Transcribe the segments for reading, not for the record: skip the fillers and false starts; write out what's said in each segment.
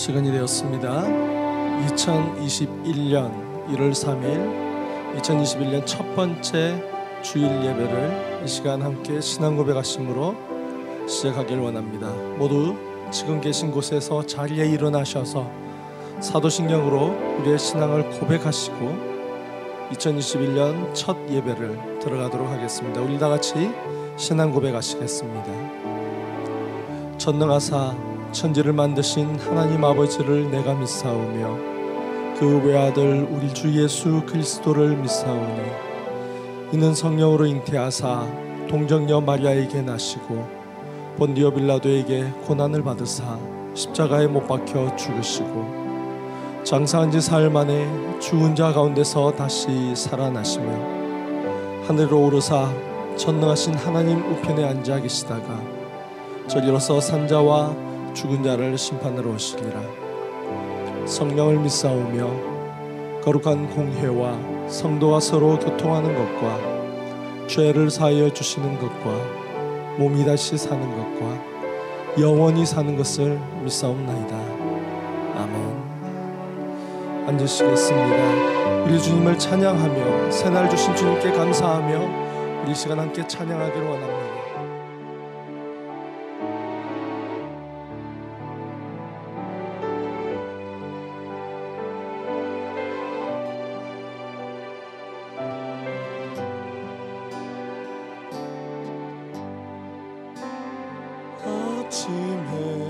시간이 되었습니다. 2021년 1월 3일 2021년 첫 번째 주일 예배를 이 시간 함께 신앙 고백하심으로 시작하길 원합니다. 모두 지금 계신 곳에서 자리에 일어나셔서 사도신경으로 우리의 신앙을 고백하시고 2021년 첫 예배를 들어가도록 하겠습니다. 우리 다 같이 신앙 고백하시겠습니다. 전능하사 천지를 만드신 하나님 아버지를 내가 믿사오며 그 외아들 우리 주 예수 그리스도를 믿사오니 이는 성령으로 잉태하사 동정녀 마리아에게 나시고 본디오 빌라도에게 고난을 받으사 십자가에 못 박혀 죽으시고 장사한 지 사흘 만에 죽은 자 가운데서 다시 살아나시며 하늘로 오르사 전능하신 하나님 우편에 앉아 계시다가 저리로서 산자와 죽은 자를 심판하러 오시리라. 성령을 믿사오며 거룩한 공회와 성도와 서로 교통하는 것과 죄를 사하여 주시는 것과 몸이 다시 사는 것과 영원히 사는 것을 믿사옵나이다. 아멘. 앉으시겠습니다. 우리 주님을 찬양하며 새날 주신 주님께 감사하며 우리 시간 함께 찬양하기를 원합니다.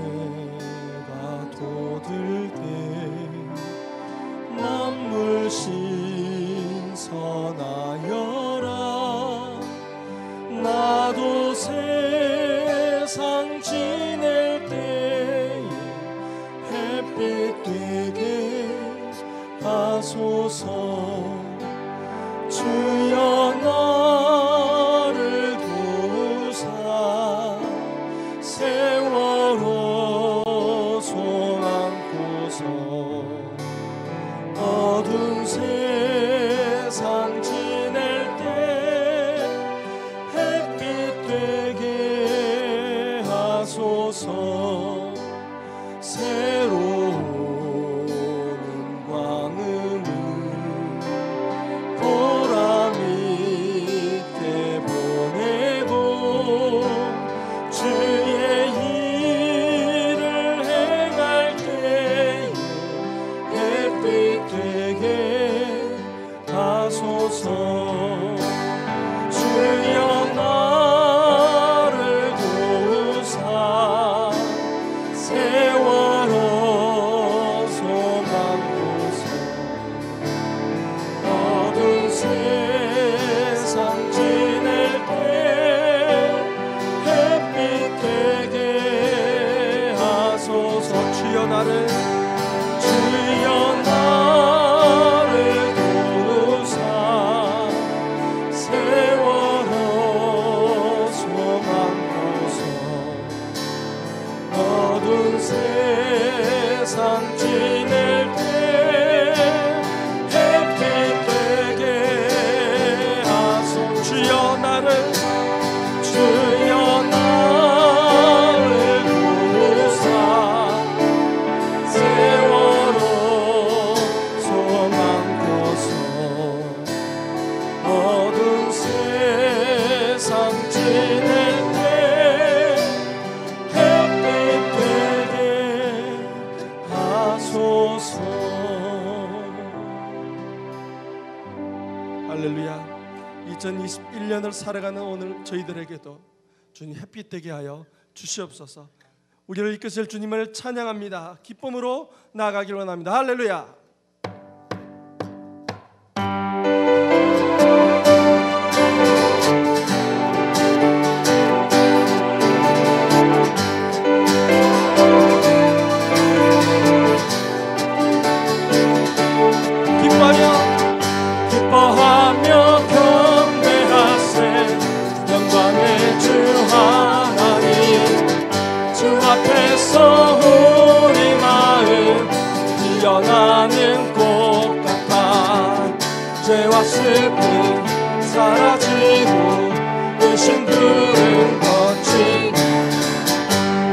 아침해가 돋을때 만물 신선하여라. 나도 세상 지낼 때에 햇빛 되게 하소서. 주여 나를 도우사 세월호 손 안고서 어두운 세상 지낼 때 햇빛 되게 하소서. 새로운 광음을 보람 있게 보내고 주의 일을 행할 때에 햇빛 되게 하소서. 주여 나를 도우사 세월호 손 안고서 어두운 세상 지낼 때 햇빛 되게 하소서. 주여 나를 도우사 세월호 손 안고서 어두운 세상 지낼 때 햇빛 되게 하소서. 주여 나를 도우사 세월호 손 안고서 어두운 세상 지낼 때 햇빛 되게 하소서. 할렐루야. 2021년을 살아가는 오늘 저희들에게도 주님 햇빛 되게 하여 주시옵소서. 우리를 이끄실 주님을 찬양합니다. 기쁨으로 나아가길 원합니다. 할렐루야. 기뻐하며 경배하세. 영광의 주 하나님, 주 앞에서 우리 마음 피어나는 꽃 같아. 죄와 슬픔 사라지고 의심들은 거친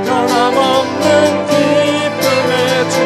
변함없는 기쁨의 주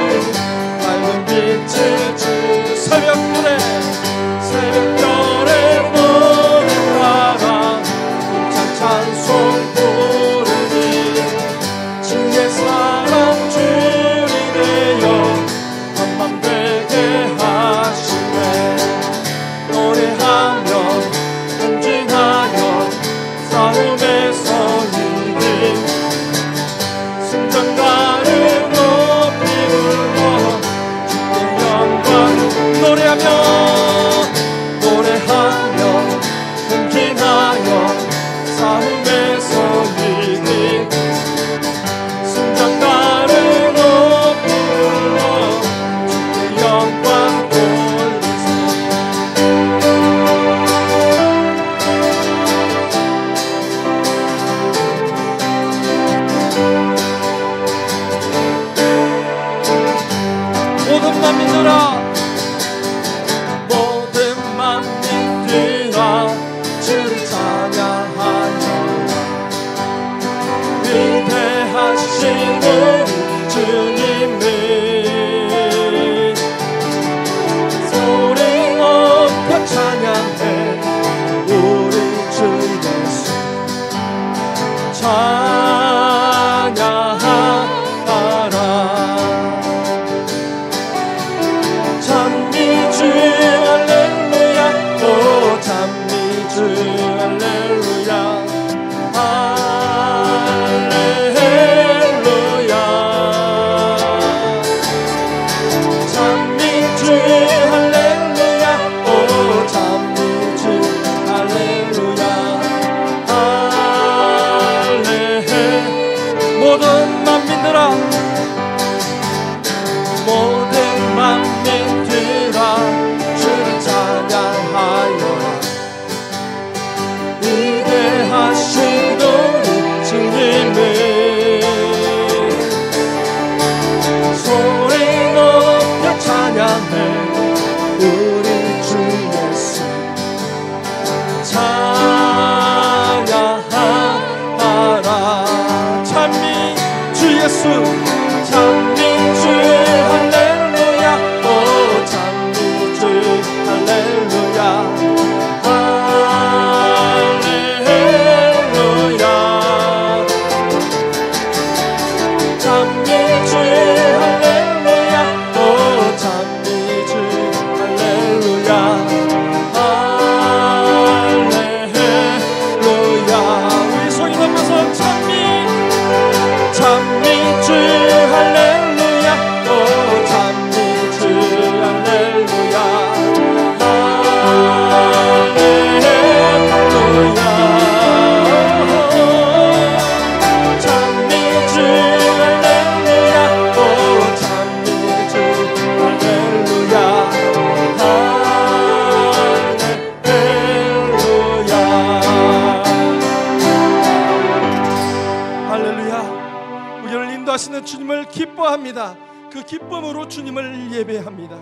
인도하시는 주님을 기뻐합니다. 그 기쁨으로 주님을 예배합니다.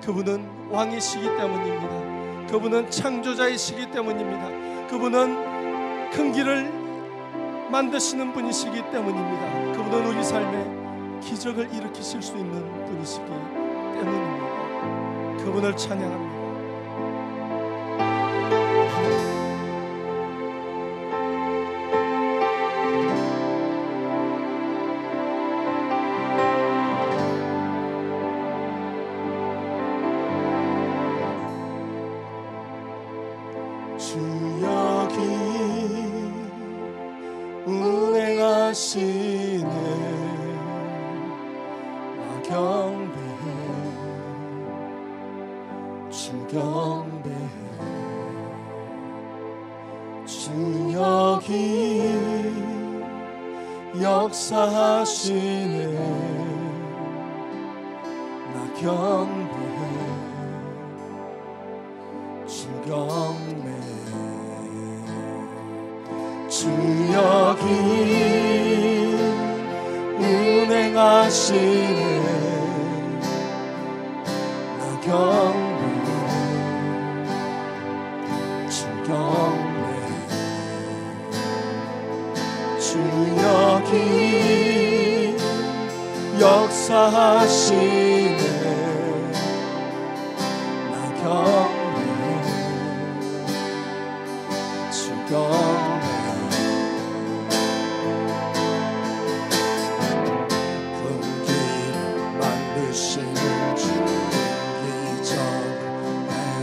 그분은 왕이시기 때문입니다. 그분은 창조자이시기 때문입니다. 그분은 큰 길을 만드시는 분이시기 때문입니다. 그분은 우리 삶에 기적을 일으키실 수 있는 분이시기 때문입니다. 그분을 찬양합니다. 주 여기 운행하시네. 나 경배해. 주 경배해. 주 여기 역사하시네. 나 경배해. 주 경배해. 주 여기 운행하시네. 나 경배해. 주 경배해. 주 여기 역사하시네. 나 경배해. 주 경배해.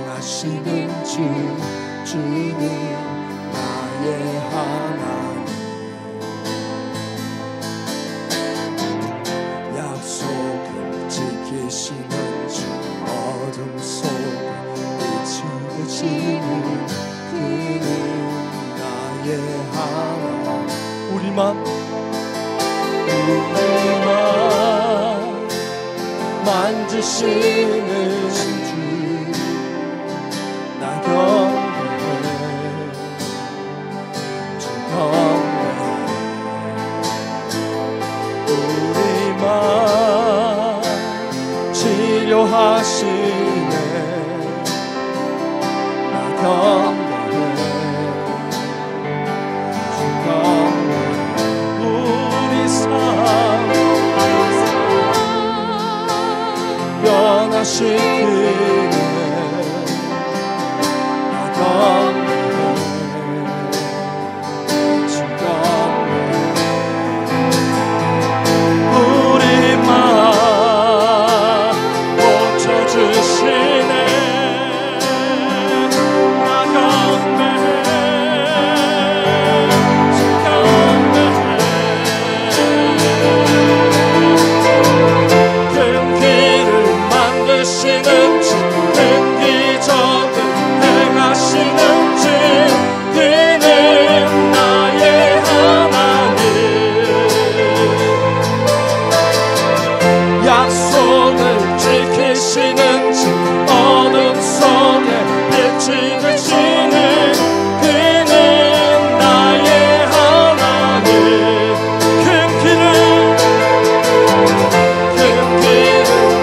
하시는 주님 나의 하나님. 약속을 지키시는 주 어둠 속에 빛이 되시는 그는 나의 하나님. 우리만 만지시는 주 나 경배해. 주 경배해. 우리만 치료하시네. 나 경배해. 주 경배해. 우리 삶 변화시키네. 우리만 고쳐주시네. 나 경배해. 주 경배해. 큰 길을 만드시는 주, 큰 기적을 행하시는 주, 그는 나의 하나님. 약속을 지키시는 주, 어둠 속에 빛이 되시는 그는 나의 하나님. 큰 길을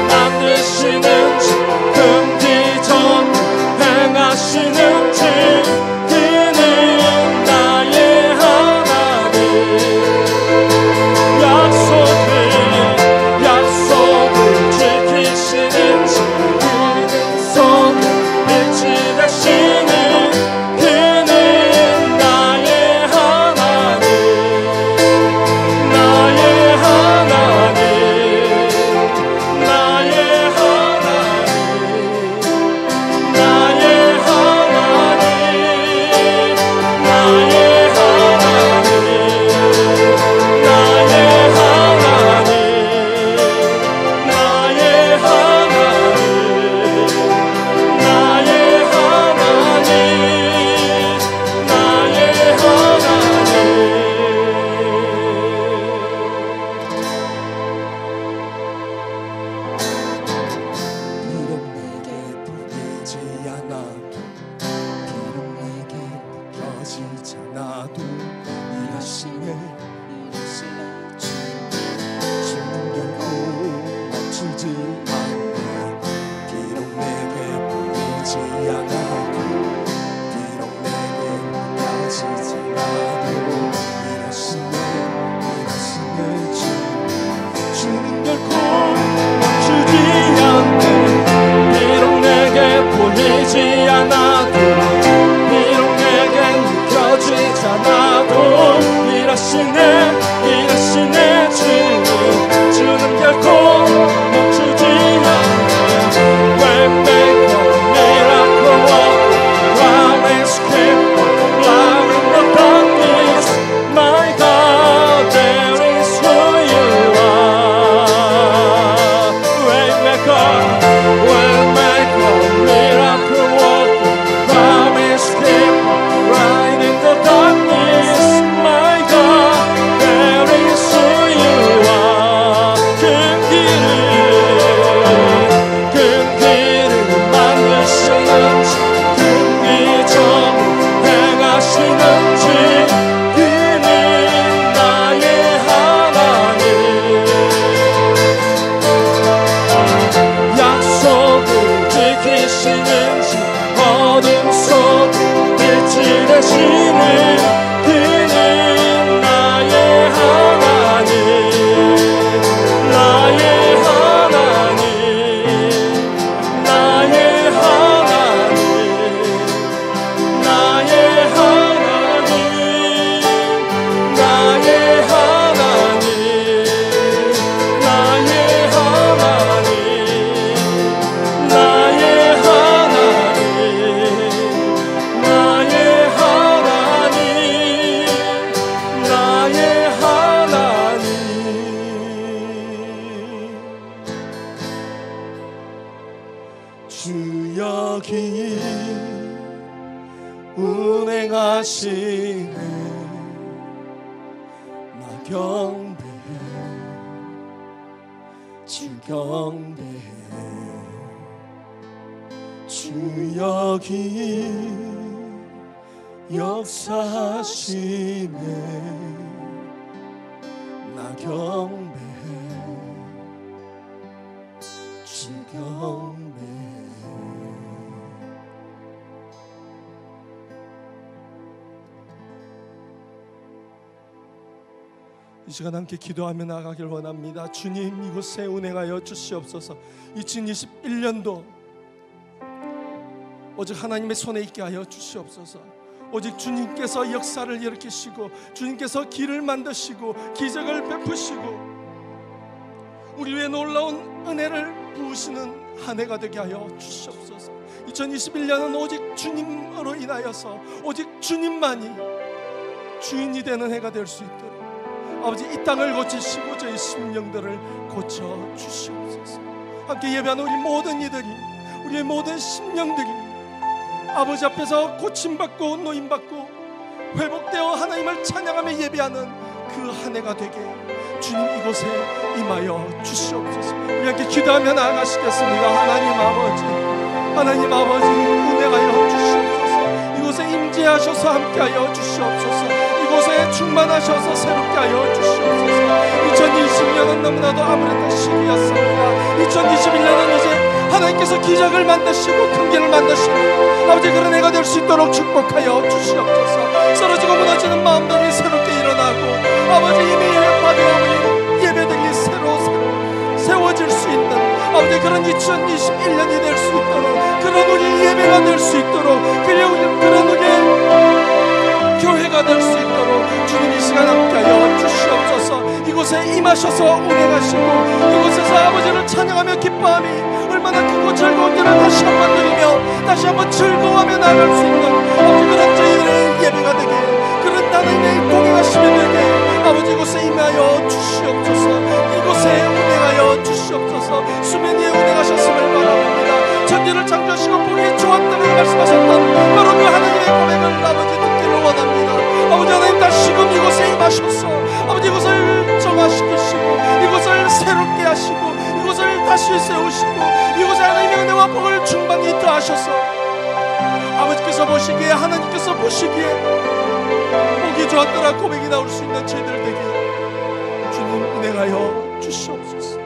만드시는 주, 큰 기적을 행하시는 주, 그는 나의 하나님. 약속을 지키시는 주, 그는 속에 빛이 되시는 그는 나의 하나님. 나의 하나님. 나의 하나님. 나의 하나님. 나의 하나님. 나의 하나님. 나의 하나님. 나의 하나님. 나의 하나님. 비록 내게 보이지 않아도, 비록 내게 보여지지 않아도 일하시네. 주는 결코 멈추지 않네. 비록 내게 보이지 않아도, 비록 내게 느껴지지 않아도, 일하시네 주는 결코 멈추지 않네. When make a miracle work, promise keep on light in the darkness. My God, that is who you are. When make a miracle work, promise keep on light in the darkness. My God, that is who you are. 큰 길을 만드시는지, 큰 비전을 행하시는지, 그는 나의 하나님. 약속을 지키시는지, 어둠 속에 빛이 되시는 그는 나의 하나님. 나의 하나님, 나의 하나님, 나의 하나님, 나의 하나님, 나의 하나님, 나의 하나님, 나의 하나님, 나의 하나님. 주 여기 운행하시네. 나 경배해, 주 경배해. 주 여기 역사하시네. 나 경배해, 주 경배해. 이 시간 함께 기도하며 나가길 원합니다. 주님, 이곳에 운행하여 주시옵소서. 2021년도 오직 하나님의 손에 있게 하여 주시옵소서. 오직 주님께서 역사를 일으키시고, 주님께서 길을 만드시고 기적을 베푸시고 우리 위에 놀라운 은혜를 부으시는 한 해가 되게 하여 주시옵소서. 2021년은 오직 주님으로 인하여서 오직 주님만이 주인이 되는 해가 될 수 있도록 아버지, 이 땅을 고치시고 저희 심령들을 고쳐 주시옵소서. 함께 예배하는 우리 모든 이들이, 우리의 모든 심령들이 아버지 앞에서 고침받고 노임받고 회복되어 하나님을 찬양하며 예배하는 그 한 해가 되게 주님 이곳에 임하여 주시옵소서. 우리 함께 기도하며 나아가시겠습니다. 하나님 아버지 운행하여 주시옵소서. 이곳에 임재하셔서 함께하여 주시옵소서. 이곳에 충만하셔서 새롭게 하여 주시옵소서. 2020년은 너무나도 아무래도 시기였습니다. 2021년은 이제 하나님께서 기적을 만드시고 큰 길을 만드시고 아버지, 그런 해가 될 수 있도록 축복하여 주시옵소서. 쓰러지고 무너지는 마음들이 새롭게 일어나고 아버지, 이미 예배되어 버린 예배들이 새로 세워질 수 있는 아버지, 그런 2021년이 될 수 있도록, 그런 우리 예배가 될 수 있도록, 그런 우리의 교회가 될 수 있도록 주님 이 시간 함께하여 주시옵소서. 이곳에 임하셔서 운행하시고 이곳에서 아버지를 찬양하며 기뻐함이 얼마나 크고 즐거운지를 다시 한번 누리며 다시 한번 즐거워하며 나아갈 수 있는 아버지, 그런 저희들의 예배가 되게, 그런 하나님의 동행하심이 되게 아버지 이곳에 임하여 주시옵소서. 이곳에 운행하여 주시옵소서. 수면 위에 운행하셨음을 바라봅니다. 천지를 창조하시고 보기 좋았다고 말씀하셨던 바로 그 하나님의 고백을 아버지 듣기를 원합니다. 아버지 하나님, 다시금 이곳에 임하셔서 아버지 이곳을 정화시키시고 이곳을 새롭게 하시고 이곳을 다시 세우시고 이곳에 하나님의 은혜와 복을 충만히 더하셔서 아버지께서 보시기에, 하나님께서 보시기에 보기 좋았더라 고백이 나올 수 있는 저희들 되게 주님 은혜하여 주시옵소서.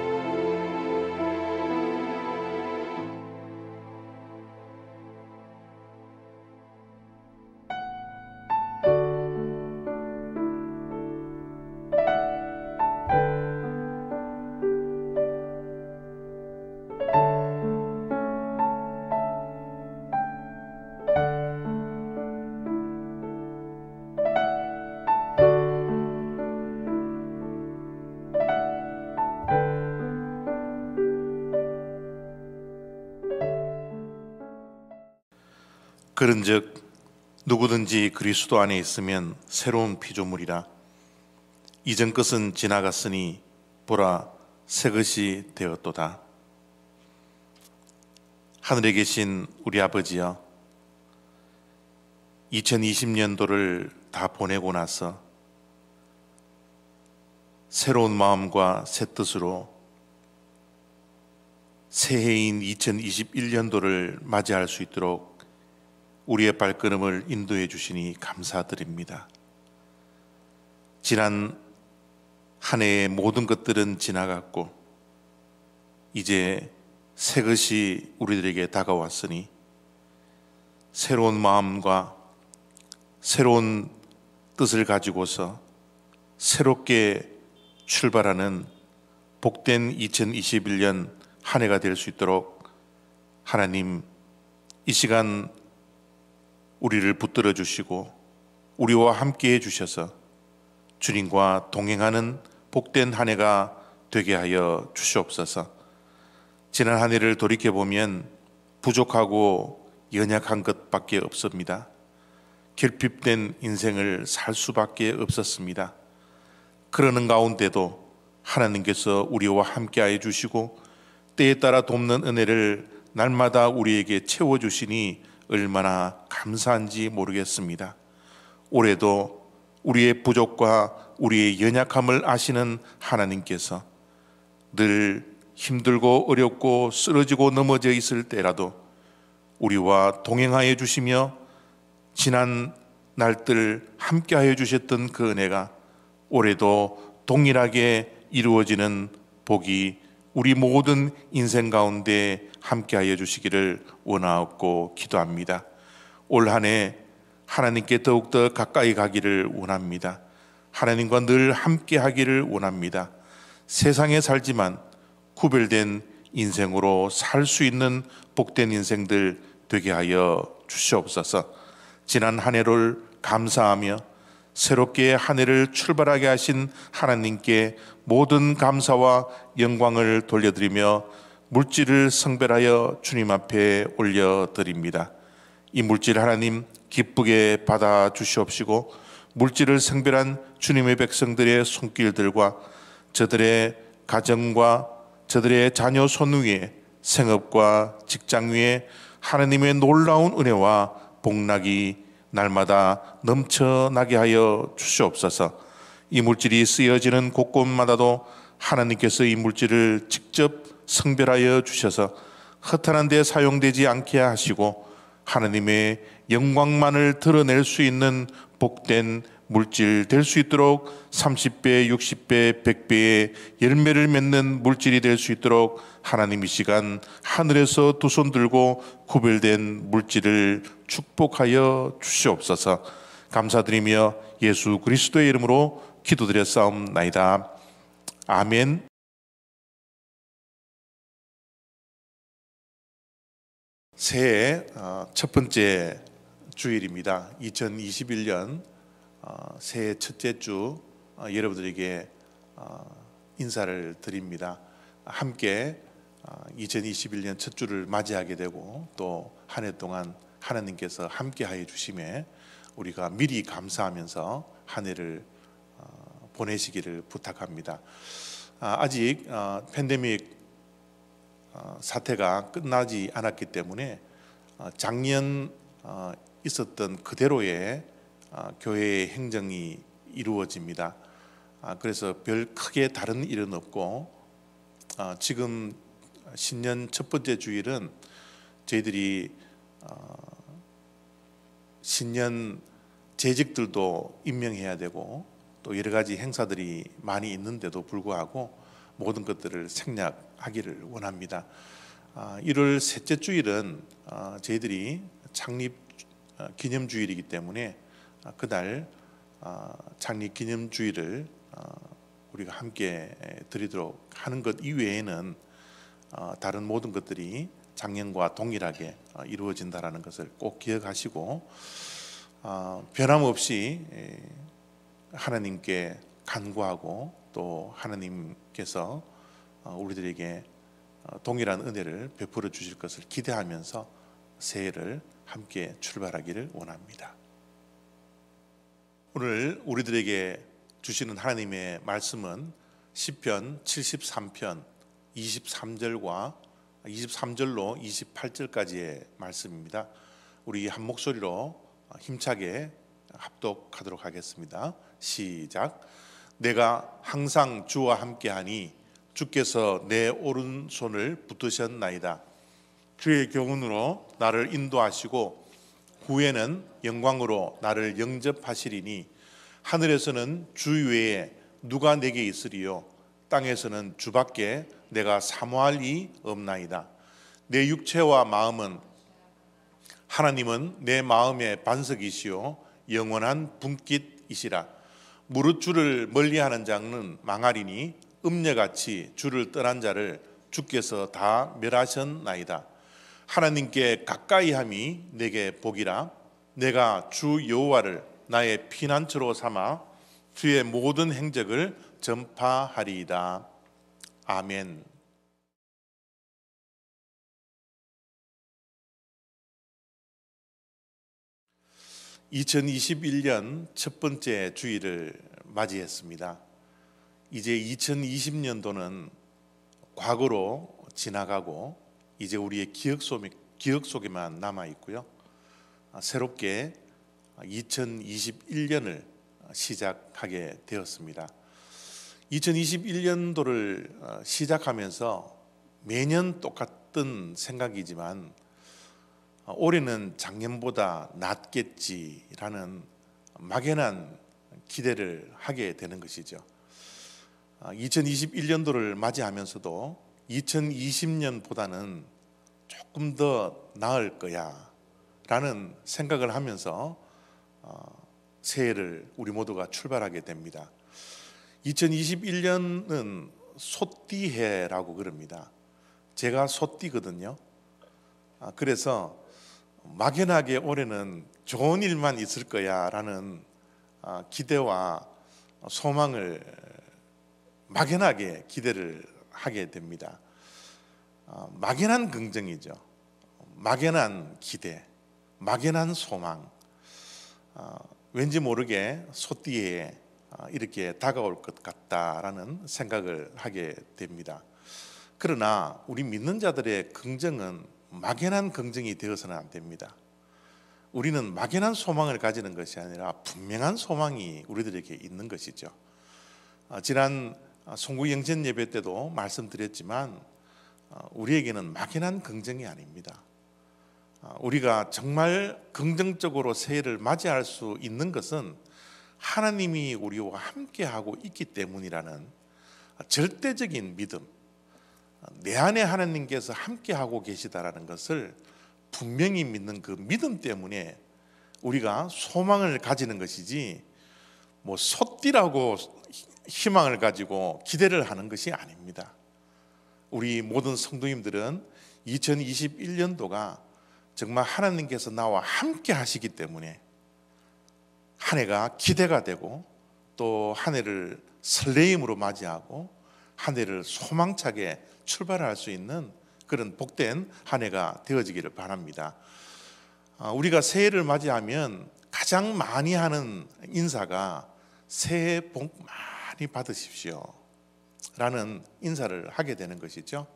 그런즉 누구든지 그리스도 안에 있으면 새로운 피조물이라. 이전 것은 지나갔으니 보라 새 것이 되었도다. 하늘에 계신 우리 아버지여, 2020년도를 다 보내고 나서 새로운 마음과 새 뜻으로 새해인 2021년도를 맞이할 수 있도록 우리의 발걸음을 인도해 주시니 감사드립니다. 지난 한 해의 모든 것들은 지나갔고 이제 새 것이 우리들에게 다가왔으니 새로운 마음과 새로운 뜻을 가지고서 새롭게 출발하는 복된 2021년 한 해가 될 수 있도록 하나님, 이 시간 우리를 붙들어 주시고 우리와 함께 해 주셔서 주님과 동행하는 복된 한 해가 되게 하여 주시옵소서. 지난 한 해를 돌이켜보면 부족하고 연약한 것밖에 없습니다. 결핍된 인생을 살 수밖에 없었습니다. 그러는 가운데도 하나님께서 우리와 함께하여 주시고 때에 따라 돕는 은혜를 날마다 우리에게 채워주시니 얼마나 감사한지 모르겠습니다. 올해도 우리의 부족과 우리의 연약함을 아시는 하나님께서 늘 힘들고 어렵고 쓰러지고 넘어져 있을 때라도 우리와 동행하여 주시며 지난 날들 함께하여 주셨던 그 은혜가 올해도 동일하게 이루어지는 복이 우리 모든 인생 가운데 함께하여 주시기를 원하옵고 기도합니다. 올 한 해 하나님께 더욱더 가까이 가기를 원합니다. 하나님과 늘 함께하기를 원합니다. 세상에 살지만 구별된 인생으로 살 수 있는 복된 인생들 되게 하여 주시옵소서. 지난 한 해를 감사하며 새롭게 한 해를 출발하게 하신 하나님께 모든 감사와 영광을 돌려드리며 물질을 성별하여 주님 앞에 올려드립니다. 이 물질 하나님 기쁘게 받아 주시옵시고 물질을 성별한 주님의 백성들의 손길들과 저들의 가정과 저들의 자녀 손 위에 생업과 직장 위에 하나님의 놀라운 은혜와 복락이 날마다 넘쳐나게 하여 주시옵소서. 이 물질이 쓰여지는 곳곳마다도 하나님께서 이 물질을 직접 성별하여 주셔서 허탄한 데 사용되지 않게 하시고 하나님의 영광만을 드러낼 수 있는 복된 물질 될 수 있도록 30배, 60배, 100배의 열매를 맺는 물질이 될 수 있도록 하나님 이 시간 하늘에서 두 손 들고 구별된 물질을 축복하여 주시옵소서. 감사드리며 예수 그리스도의 이름으로 기도드렸사옵나이다. 아멘. 새해 첫 번째 주일입니다. 2021년 새해 첫째 주 여러분들에게 인사를 드립니다. 함께 2021년 첫 주를 맞이하게 되고 또 한 해 동안 하나님께서 함께하여 주심에 우리가 미리 감사하면서 한 해를 보내시기를 부탁합니다. 아직 팬데믹 사태가 끝나지 않았기 때문에 작년 있었던 그대로의 교회의 행정이 이루어집니다. 그래서 별 크게 다른 일은 없고 지금 신년 첫 번째 주일은 저희들이 신년 재직들도 임명해야 되고 또 여러 가지 행사들이 많이 있는데도 불구하고 모든 것들을 생략하기를 원합니다. 1월 셋째 주일은 저희들이 창립 기념주일이기 때문에 그날 창립 기념주일을 우리가 함께 드리도록 하는 것 이외에는 다른 모든 것들이 작년과 동일하게 이루어진다는 것을 꼭 기억하시고 변함없이 하나님께 간구하고 또 하나님께서 우리들에게 동일한 은혜를 베풀어 주실 것을 기대하면서 새해를 함께 출발하기를 원합니다. 오늘 우리들에게 주시는 하나님의 말씀은 시편 73편 23절과 23절로 28절까지의 말씀입니다. 우리 한 목소리로 힘차게 합독하도록 하겠습니다. 시작. 내가 항상 주와 함께하니 주께서 내 오른손을 붙드셨나이다. 주의 교훈으로 나를 인도하시고 후에는 영광으로 나를 영접하시리니 하늘에서는 주 외에 누가 내게 있으리요 땅에서는 주밖에 내가 사모할 이 없나이다. 내 육체와 마음은 하나님은 내 마음의 반석이시요 영원한 분깃이시라. 무릇 주를 멀리하는 자는 망하리니 음녀같이 주를 떠난 자를 주께서 다 멸하셨나이다. 하나님께 가까이함이 내게 복이라. 내가 주 여호와를 나의 피난처로 삼아 주의 모든 행적을 전파하리이다. 아멘. (2021년) 첫 번째 주일을 맞이했습니다. 이제 2020년도는 과거로 지나가고 이제 우리의 기억 속에만 남아 있고요. 새롭게 2021년을 시작하게 되었습니다. 2021년도를 시작하면서 매년 똑같은 생각이지만 올해는 작년보다 낫겠지라는 막연한 기대를 하게 되는 것이죠. 2021년도를 맞이하면서도 2020년보다는 조금 더 나을 거야 라는 생각을 하면서 새해를 우리 모두가 출발하게 됩니다. 2021년은 소띠해라고 그럽니다. 제가 소띠거든요. 그래서 막연하게 올해는 좋은 일만 있을 거야 라는 기대와 소망을 막연하게 기대를 하게 됩니다. 막연한 긍정이죠. 막연한 기대, 막연한 소망. 왠지 모르게 소띠에 이렇게 다가올 것 같다라는 생각을 하게 됩니다. 그러나 우리 믿는 자들의 긍정은 막연한 긍정이 되어서는 안 됩니다. 우리는 막연한 소망을 가지는 것이 아니라 분명한 소망이 우리들에게 있는 것이죠. 지난 송구 영전 예배 때도 말씀드렸지만 우리에게는 막연한 긍정이 아닙니다. 우리가 정말 긍정적으로 새해를 맞이할 수 있는 것은 하나님이 우리와 함께하고 있기 때문이라는 절대적인 믿음, 내 안에 하나님께서 함께하고 계시다라는 것을 분명히 믿는 그 믿음 때문에 우리가 소망을 가지는 것이지 뭐 소띠라고 희망을 가지고 기대를 하는 것이 아닙니다. 우리 모든 성도님들은 2021년도가 정말 하나님께서 나와 함께 하시기 때문에 한 해가 기대가 되고 또 한 해를 설레임으로 맞이하고 한 해를 소망차게 출발할 수 있는 그런 복된 한 해가 되어지기를 바랍니다. 우리가 새해를 맞이하면 가장 많이 하는 인사가 새해 복 많이 받으십시오 라는 인사를 하게 되는 것이죠.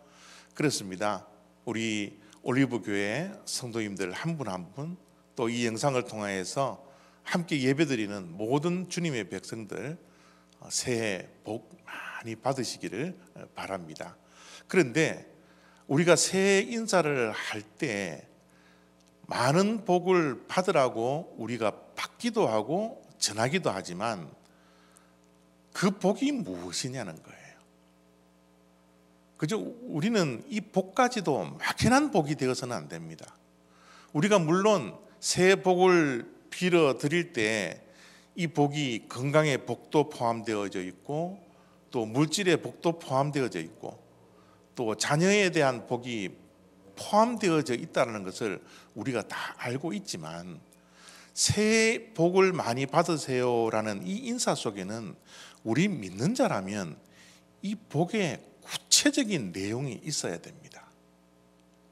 그렇습니다. 우리 올리브교회 성도님들 한 분 한 분 또 이 영상을 통하여서 함께 예배드리는 모든 주님의 백성들 새해 복 많이 받으시기를 바랍니다. 그런데 우리가 새해 인사를 할 때 많은 복을 받으라고 우리가 받기도 하고 전하기도 하지만 그 복이 무엇이냐는 거예요. 그죠? 우리는 이 복까지도 막연한 복이 되어서는 안 됩니다. 우리가 물론 새해 복을 빌어 드릴 때 이 복이 건강의 복도 포함되어져 있고 또 물질의 복도 포함되어져 있고 또 자녀에 대한 복이 포함되어져 있다는 것을 우리가 다 알고 있지만 새해 복을 많이 받으세요라는 이 인사 속에는 우리 믿는 자라면 이 복의 구체적인 내용이 있어야 됩니다.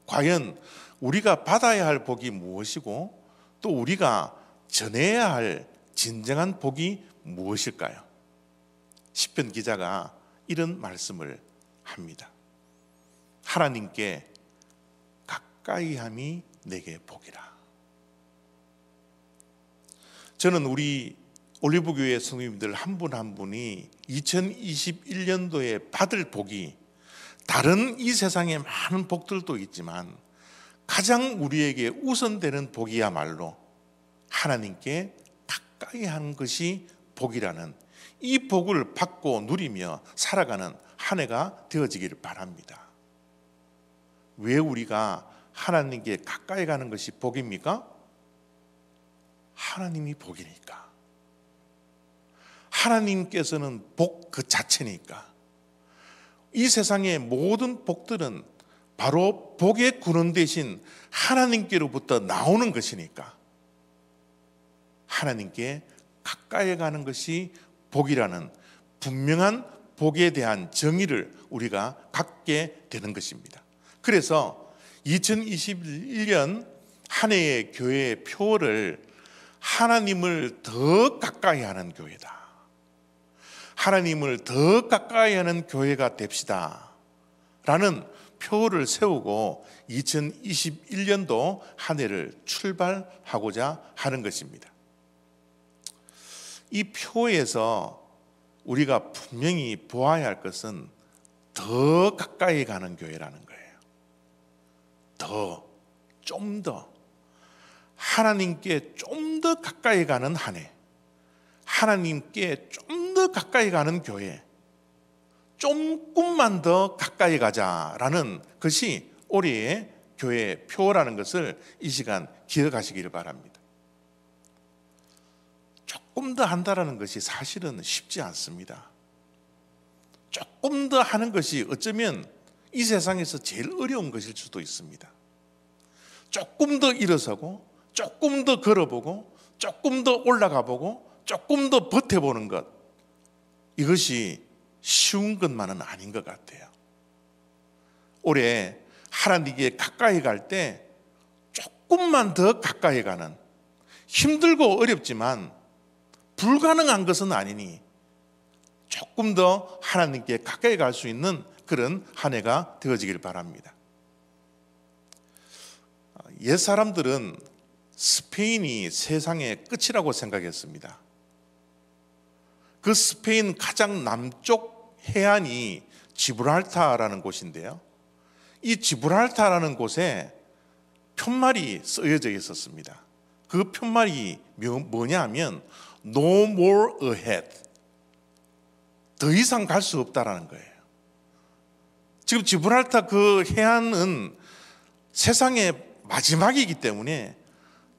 과연 우리가 받아야 할 복이 무엇이고 또 우리가 전해야 할 진정한 복이 무엇일까요? 시편 기자가 이런 말씀을 합니다. 하나님께 가까이함이 내게 복이라. 저는 우리 올리브교회 성도님들 한 분 한 분이 2021년도에 받을 복이 다른 이 세상의 많은 복들도 있지만 가장 우리에게 우선되는 복이야말로 하나님께 가까이 하는 것이 복이라는 이 복을 받고 누리며 살아가는 한 해가 되어지기를 바랍니다. 왜 우리가 하나님께 가까이 가는 것이 복입니까? 하나님이 복이니까. 하나님께서는 복 그 자체니까. 이 세상의 모든 복들은 바로 복의 근원 대신 하나님께로부터 나오는 것이니까 하나님께 가까이 가는 것이 복이라는 분명한 복에 대한 정의를 우리가 갖게 되는 것입니다. 그래서 2021년 한 해의 교회의 표를 하나님을 더 가까이 하는 교회다. 하나님을 더 가까이 하는 교회가 됩시다 라는 표를 세우고 2021년도 한 해를 출발하고자 하는 것입니다. 이 표에서 우리가 분명히 보아야 할 것은 더 가까이 가는 교회라는 거예요. 좀 더 하나님께 좀 더 가까이 가는 한 해, 하나님께 좀 더 가까이 가는 교회, 조금만 더 가까이 가자라는 것이 올해의 교회 표라는 것을 이 시간 기억하시기를 바랍니다. 조금 더 한다라는 것이 사실은 쉽지 않습니다. 조금 더 하는 것이 어쩌면 이 세상에서 제일 어려운 것일 수도 있습니다. 조금 더 일어서고 조금 더 걸어보고 조금 더 올라가보고 조금 더 버텨보는 것, 이것이 쉬운 것만은 아닌 것 같아요. 올해 하나님께 가까이 갈 때 조금만 더 가까이 가는, 힘들고 어렵지만 불가능한 것은 아니니 조금 더 하나님께 가까이 갈 수 있는 그런 한 해가 되어지길 바랍니다. 옛 사람들은 스페인이 세상의 끝이라고 생각했습니다. 그 스페인 가장 남쪽 해안이 지브랄타라는 곳인데요, 이 지브랄타라는 곳에 편말이 쓰여져 있었습니다. 그 편말이 뭐냐 하면 No more ahead, 더 이상 갈 수 없다라는 거예요. 지금 지브랄타 그 해안은 세상의 마지막이기 때문에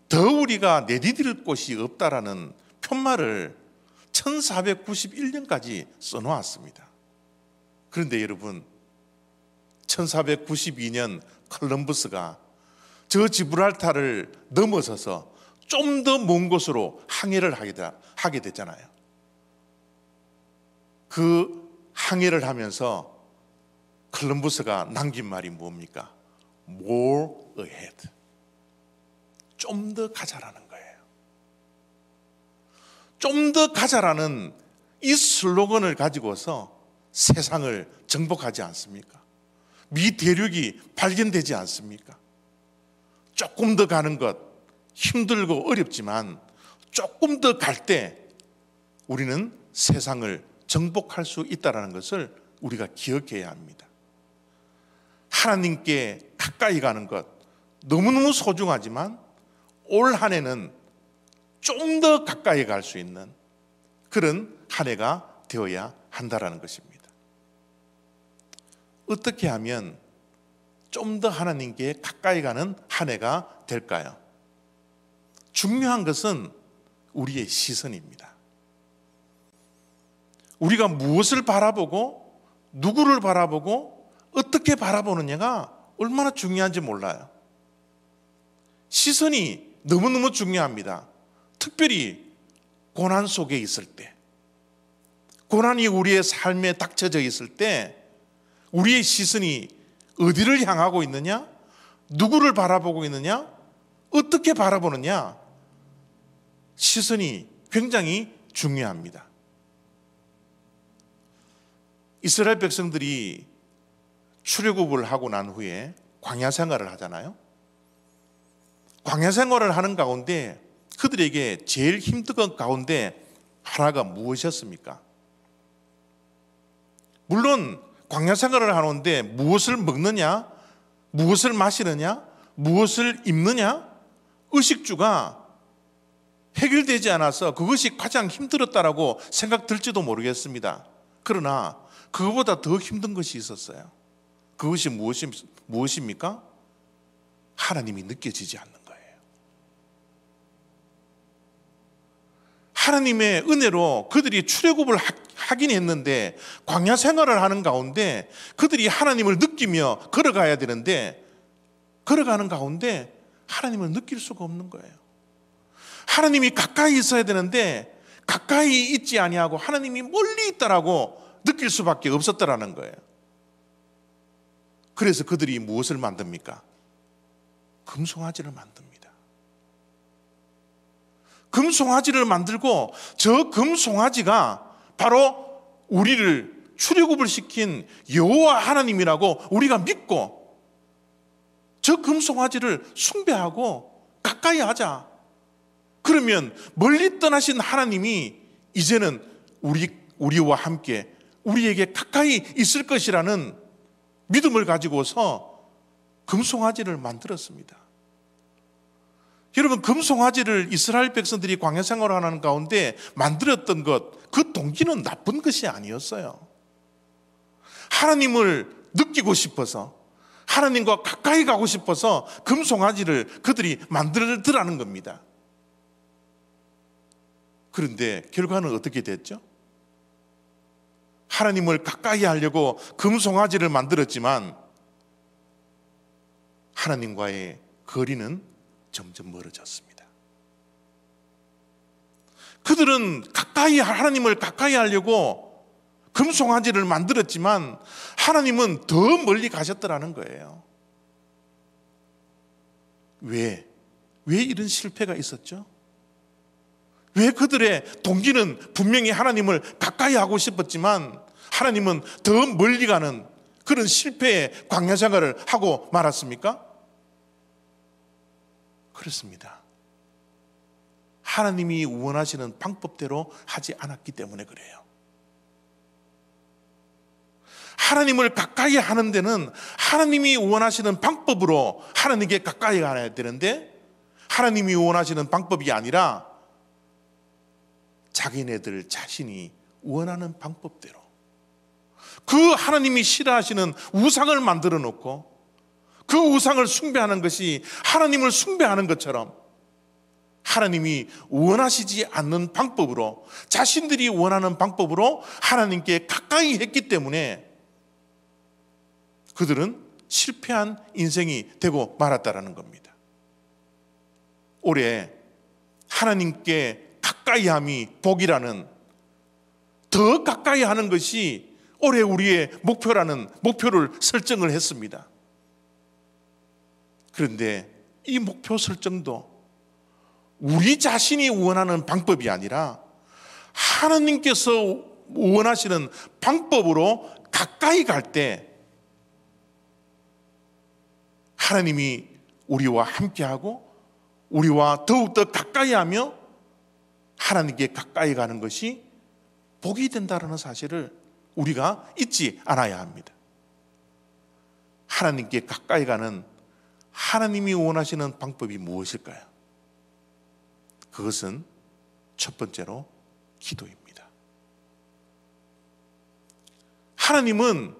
더 우리가 내디딜 곳이 없다라는 편말을 1491년까지 써놓았습니다. 그런데 여러분, 1492년 콜럼버스가 저 지브랄타를 넘어서서 좀 더 먼 곳으로 항해를 하게 됐잖아요. 그 항해를 하면서 콜럼버스가 남긴 말이 뭡니까? More ahead, 좀 더 가자라는 거예요. 좀 더 가자라는 이 슬로건을 가지고서 세상을 정복하지 않습니까? 미 대륙이 발견되지 않습니까? 조금 더 가는 것, 힘들고 어렵지만 조금 더 갈 때 우리는 세상을 정복할 수 있다는 것을 우리가 기억해야 합니다. 하나님께 가까이 가는 것 너무너무 소중하지만 올 한 해는 좀 더 가까이 갈 수 있는 그런 한 해가 되어야 한다는 것입니다. 어떻게 하면 좀 더 하나님께 가까이 가는 한 해가 될까요? 중요한 것은 우리의 시선입니다. 우리가 무엇을 바라보고 누구를 바라보고 어떻게 바라보느냐가 얼마나 중요한지 몰라요. 시선이 너무너무 중요합니다. 특별히 고난 속에 있을 때, 고난이 우리의 삶에 닥쳐져 있을 때 우리의 시선이 어디를 향하고 있느냐? 누구를 바라보고 있느냐? 어떻게 바라보느냐? 시선이 굉장히 중요합니다. 이스라엘 백성들이 출애굽을 하고 난 후에 광야 생활을 하잖아요. 광야 생활을 하는 가운데 그들에게 제일 힘든 것 가운데 하나가 무엇이었습니까? 물론 광야 생활을 하는데 무엇을 먹느냐, 무엇을 마시느냐, 무엇을 입느냐, 의식주가 해결되지 않아서 그것이 가장 힘들었다라고 생각들지도 모르겠습니다. 그러나 그것보다 더 힘든 것이 있었어요. 그것이 무엇입니까? 하나님이 느껴지지 않는 거예요. 하나님의 은혜로 그들이 출애굽을 하긴 했는데 광야 생활을 하는 가운데 그들이 하나님을 느끼며 걸어가야 되는데 걸어가는 가운데 하나님을 느낄 수가 없는 거예요. 하나님이 가까이 있어야 되는데 가까이 있지 아니하고 하나님이 멀리 있다라고 느낄 수밖에 없었더라는 거예요. 그래서 그들이 무엇을 만듭니까? 금송아지를 만듭니다. 금송아지를 만들고 저 금송아지가 바로 우리를 출애굽을 시킨 여호와 하나님이라고 우리가 믿고 저 금송아지를 숭배하고 가까이 하자. 그러면 멀리 떠나신 하나님이 이제는 우리와 함께 우리에게 가까이 있을 것이라는 믿음을 가지고서 금송아지를 만들었습니다. 여러분, 금송아지를 이스라엘 백성들이 광야 생활하는 가운데 만들었던 것, 그 동기는 나쁜 것이 아니었어요. 하나님을 느끼고 싶어서, 하나님과 가까이 가고 싶어서 금송아지를 그들이 만들더라는 겁니다. 그런데 결과는 어떻게 됐죠? 하나님을 가까이 하려고 금송아지를 만들었지만 하나님과의 거리는 점점 멀어졌습니다. 그들은 하나님을 가까이 하려고 금송아지를 만들었지만 하나님은 더 멀리 가셨더라는 거예요. 왜 이런 실패가 있었죠? 왜 그들의 동기는 분명히 하나님을 가까이 하고 싶었지만 하나님은 더 멀리 가는 그런 실패의 광야 생활을 하고 말았습니까? 그렇습니다. 하나님이 원하시는 방법대로 하지 않았기 때문에 그래요. 하나님을 가까이 하는 데는 하나님이 원하시는 방법으로 하나님께 가까이 가야 되는데 하나님이 원하시는 방법이 아니라 자기네들 자신이 원하는 방법대로 그 하나님이 싫어하시는 우상을 만들어 놓고 그 우상을 숭배하는 것이 하나님을 숭배하는 것처럼 하나님이 원하시지 않는 방법으로 자신들이 원하는 방법으로 하나님께 가까이 했기 때문에 그들은 실패한 인생이 되고 말았다라는 겁니다. 올해 하나님께 가까이함이 복이라는 더 가까이 하는 것이 올해 우리의 목표라는 목표를 설정을 했습니다. 그런데 이 목표 설정도 우리 자신이 원하는 방법이 아니라 하나님께서 원하시는 방법으로 가까이 갈 때 하나님이 우리와 함께하고 우리와 더욱더 가까이 하며 하나님께 가까이 가는 것이 복이 된다는 사실을 우리가 잊지 않아야 합니다. 하나님께 가까이 가는 하나님이 원하시는 방법이 무엇일까요? 그것은 첫 번째로 기도입니다. 하나님은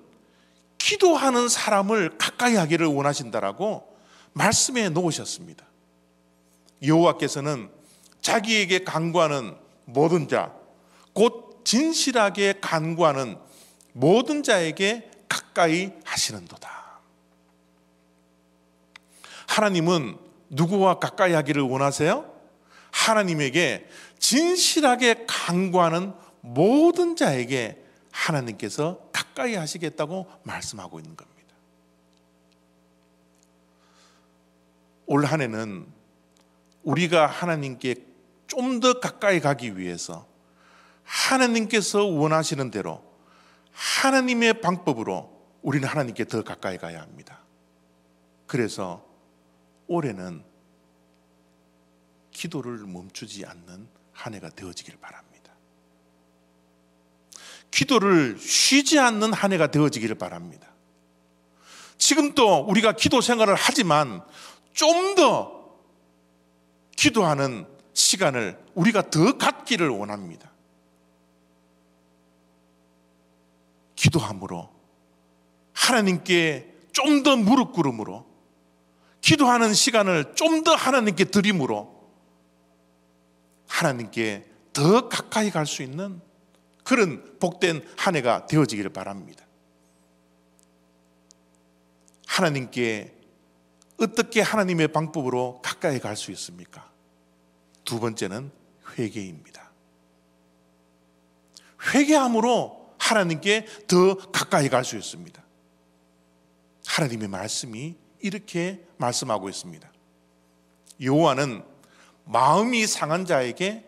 기도하는 사람을 가까이 하기를 원하신다라고 말씀해 놓으셨습니다. 여호와께서는 자기에게 간구하는 모든 자, 곧 진실하게 간구하는 모든 자에게 가까이 하시는도다. 하나님은 누구와 가까이 하기를 원하세요? 하나님에게 진실하게 간구하는 모든 자에게 하나님께서 가까이 하시겠다고 말씀하고 있는 겁니다. 올 한 해는 우리가 하나님께 좀 더 가까이 가기 위해서 하나님께서 원하시는 대로 하나님의 방법으로 우리는 하나님께 더 가까이 가야 합니다. 그래서 올해는 기도를 멈추지 않는 한 해가 되어지길 바랍니다. 기도를 쉬지 않는 한 해가 되어지기를 바랍니다. 지금도 우리가 기도 생활을 하지만 좀 더 기도하는 시간을 우리가 더 갖기를 원합니다. 기도함으로 하나님께 좀 더 무릎 꿇음으로 기도하는 시간을 좀 더 하나님께 드림으로 하나님께 더 가까이 갈 수 있는 그런 복된 한 해가 되어지기를 바랍니다. 하나님께 어떻게 하나님의 방법으로 가까이 갈 수 있습니까? 두 번째는 회개입니다. 회개함으로 하나님께 더 가까이 갈 수 있습니다. 하나님의 말씀이 이렇게 말씀하고 있습니다. 여호와는 마음이 상한 자에게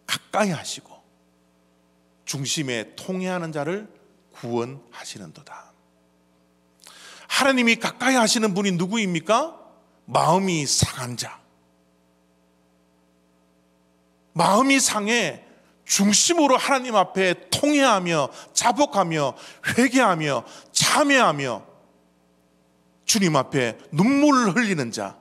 가까이 하시고 중심에 통회하는 자를 구원하시는도다. 하나님이 가까이 하시는 분이 누구입니까? 마음이 상한 자. 마음이 상해 중심으로 하나님 앞에 통회하며 자복하며 회개하며 참회하며 주님 앞에 눈물을 흘리는 자,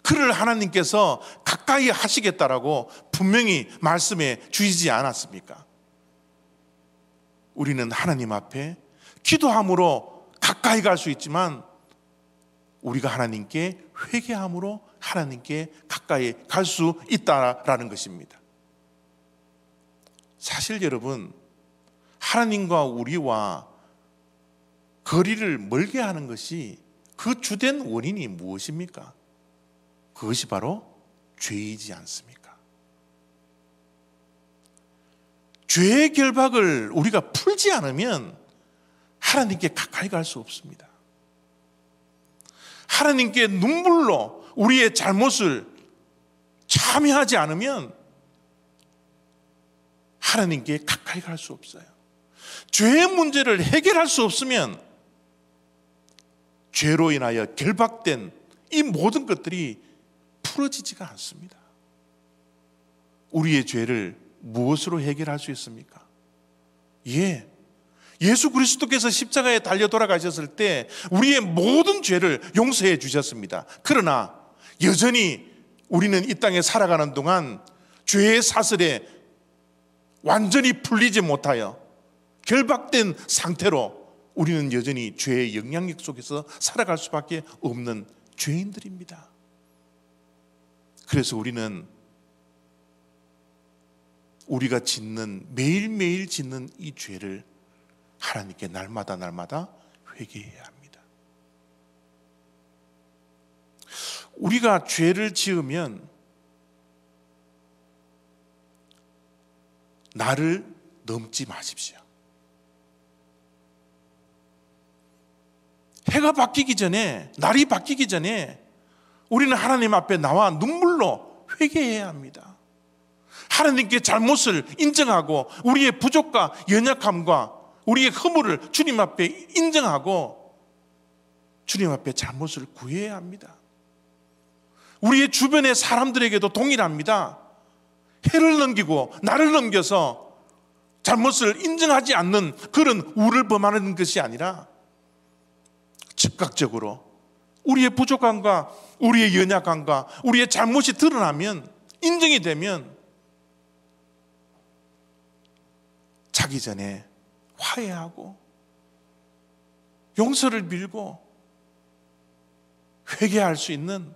그를 하나님께서 가까이 하시겠다라고 분명히 말씀해 주시지 않았습니까? 우리는 하나님 앞에 기도함으로 가까이 갈 수 있지만 우리가 하나님께 회개함으로 하나님께 가까이 갈 수 있다라는 것입니다. 사실 여러분, 하나님과 우리와 거리를 멀게 하는 것이 그 주된 원인이 무엇입니까? 그것이 바로 죄이지 않습니까? 죄의 결박을 우리가 풀지 않으면 하나님께 가까이 갈 수 없습니다. 하나님께 눈물로 우리의 잘못을 참여하지 않으면 하나님께 가까이 갈 수 없어요. 죄의 문제를 해결할 수 없으면 죄로 인하여 결박된 이 모든 것들이 풀어지지가 않습니다. 우리의 죄를 무엇으로 해결할 수 있습니까? 예수 그리스도께서 십자가에 달려 돌아가셨을 때 우리의 모든 죄를 용서해 주셨습니다. 그러나 여전히 우리는 이 땅에 살아가는 동안 죄의 사슬에 완전히 풀리지 못하여 결박된 상태로 우리는 여전히 죄의 영향력 속에서 살아갈 수밖에 없는 죄인들입니다. 그래서 우리는 우리가 짓는, 매일매일 짓는 이 죄를 하나님께 날마다 회개해야 합니다. 우리가 죄를 지으면 나를 넘지 마십시오. 해가 바뀌기 전에, 날이 바뀌기 전에 우리는 하나님 앞에 나와 눈물로 회개해야 합니다. 하나님께 잘못을 인정하고 우리의 부족과 연약함과 우리의 허물을 주님 앞에 인정하고 주님 앞에 잘못을 구해야 합니다. 우리의 주변의 사람들에게도 동일합니다. 해를 넘기고 나를 넘겨서 잘못을 인정하지 않는 그런 우를 범하는 것이 아니라 즉각적으로 우리의 부족함과 우리의 연약함과 우리의 잘못이 드러나면, 인정이 되면 자기 전에 화해하고 용서를 빌고 회개할 수 있는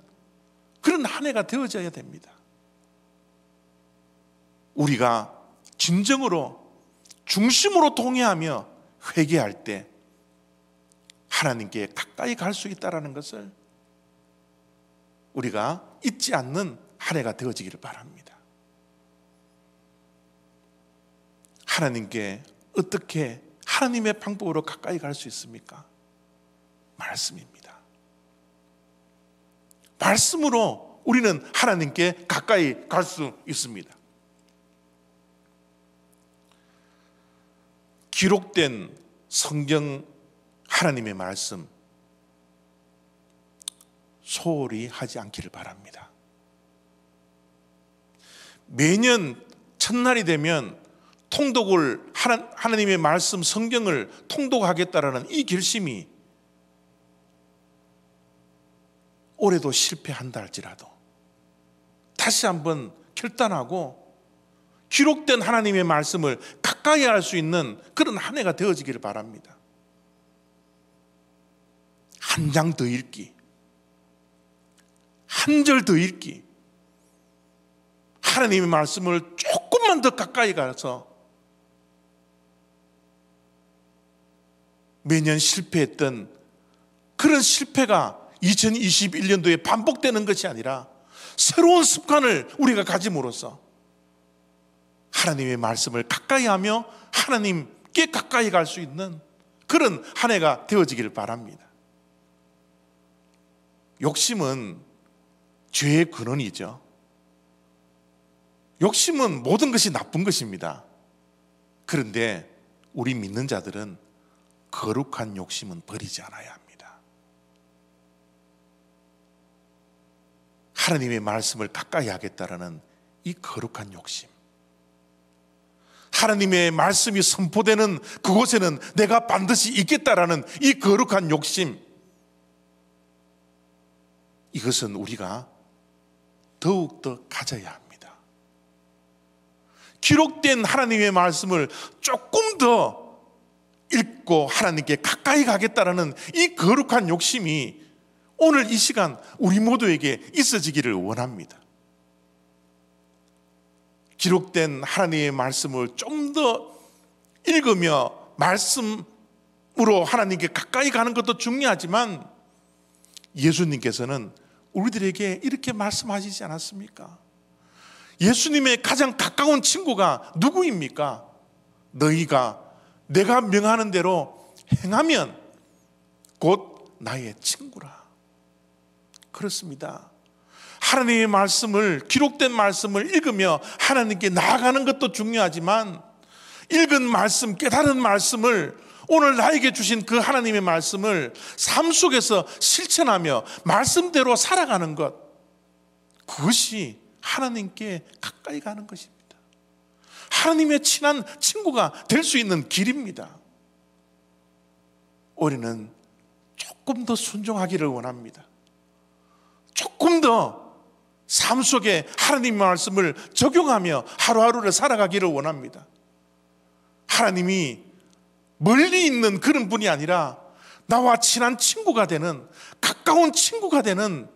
그런 한 해가 되어져야 됩니다. 우리가 진정으로 중심으로 동의하며 회개할 때 하나님께 가까이 갈 수 있다는 것을 우리가 잊지 않는 한 해가 되어지기를 바랍니다. 하나님께 어떻게 하나님의 방법으로 가까이 갈 수 있습니까? 말씀입니다. 말씀으로 우리는 하나님께 가까이 갈 수 있습니다. 기록된 성경 하나님의 말씀 소홀히 하지 않기를 바랍니다. 매년 첫날이 되면 통독을 하나님의 말씀 성경을 통독하겠다라는 이 결심이 올해도 실패한다 할지라도 다시 한번 결단하고 기록된 하나님의 말씀을 가까이 할 수 있는 그런 한 해가 되어지기를 바랍니다. 한 장 더 읽기, 한 절 더 읽기, 하나님의 말씀을 조금만 더 가까이 가서 매년 실패했던 그런 실패가 2021년도에 반복되는 것이 아니라 새로운 습관을 우리가 가짐으로써 하나님의 말씀을 가까이 하며 하나님께 가까이 갈 수 있는 그런 한 해가 되어지기를 바랍니다. 욕심은 죄의 근원이죠. 욕심은 모든 것이 나쁜 것입니다. 그런데 우리 믿는 자들은 거룩한 욕심은 버리지 않아야 합니다. 하나님의 말씀을 가까이 하겠다라는 이 거룩한 욕심, 하나님의 말씀이 선포되는 그곳에는 내가 반드시 있겠다라는 이 거룩한 욕심, 이것은 우리가 더욱더 가져야 합니다. 기록된 하나님의 말씀을 조금 더 읽고 하나님께 가까이 가겠다라는 이 거룩한 욕심이 오늘 이 시간 우리 모두에게 있어지기를 원합니다. 기록된 하나님의 말씀을 좀 더 읽으며 말씀으로 하나님께 가까이 가는 것도 중요하지만 예수님께서는 우리들에게 이렇게 말씀하시지 않았습니까? 예수님의 가장 가까운 친구가 누구입니까? 너희가 내가 명하는 대로 행하면 곧 나의 친구라. 그렇습니다. 하나님의 말씀을, 기록된 말씀을 읽으며 하나님께 나아가는 것도 중요하지만 읽은 말씀, 깨달은 말씀을 오늘 나에게 주신 그 하나님의 말씀을 삶 속에서 실천하며 말씀대로 살아가는 것, 그것이 하나님께 가까이 가는 것입니다. 하나님의 친한 친구가 될 수 있는 길입니다. 우리는 조금 더 순종하기를 원합니다. 조금 더 삶 속에 하나님의 말씀을 적용하며 하루하루를 살아가기를 원합니다. 하나님이 멀리 있는 그런 분이 아니라 나와 친한 친구가 되는, 가까운 친구가 되는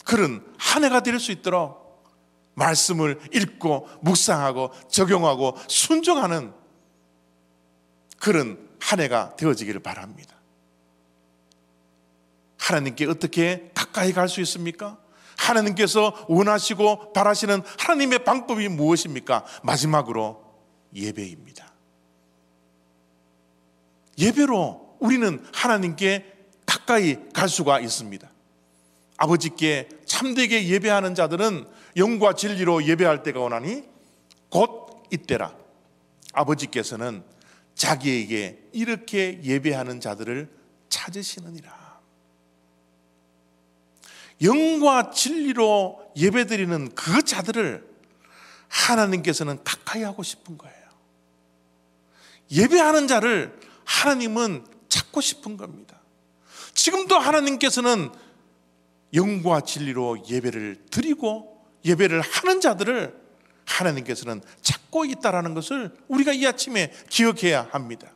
그런 한 해가 될 수 있도록 말씀을 읽고 묵상하고 적용하고 순종하는 그런 한 해가 되어지기를 바랍니다. 하나님께 어떻게 가까이 갈 수 있습니까? 하나님께서 원하시고 바라시는 하나님의 방법이 무엇입니까? 마지막으로 예배입니다. 예배로 우리는 하나님께 가까이 갈 수가 있습니다. 아버지께 참되게 예배하는 자들은 영과 진리로 예배할 때가 오나니 곧 이때라. 아버지께서는 자기에게 이렇게 예배하는 자들을 찾으시느니라. 영과 진리로 예배드리는 그 자들을 하나님께서는 가까이 하고 싶은 거예요. 예배하는 자를 하나님은 찾고 싶은 겁니다. 지금도 하나님께서는 영과 진리로 예배를 드리고 예배를 하는 자들을 하나님께서는 찾고 있다는 것을 우리가 이 아침에 기억해야 합니다.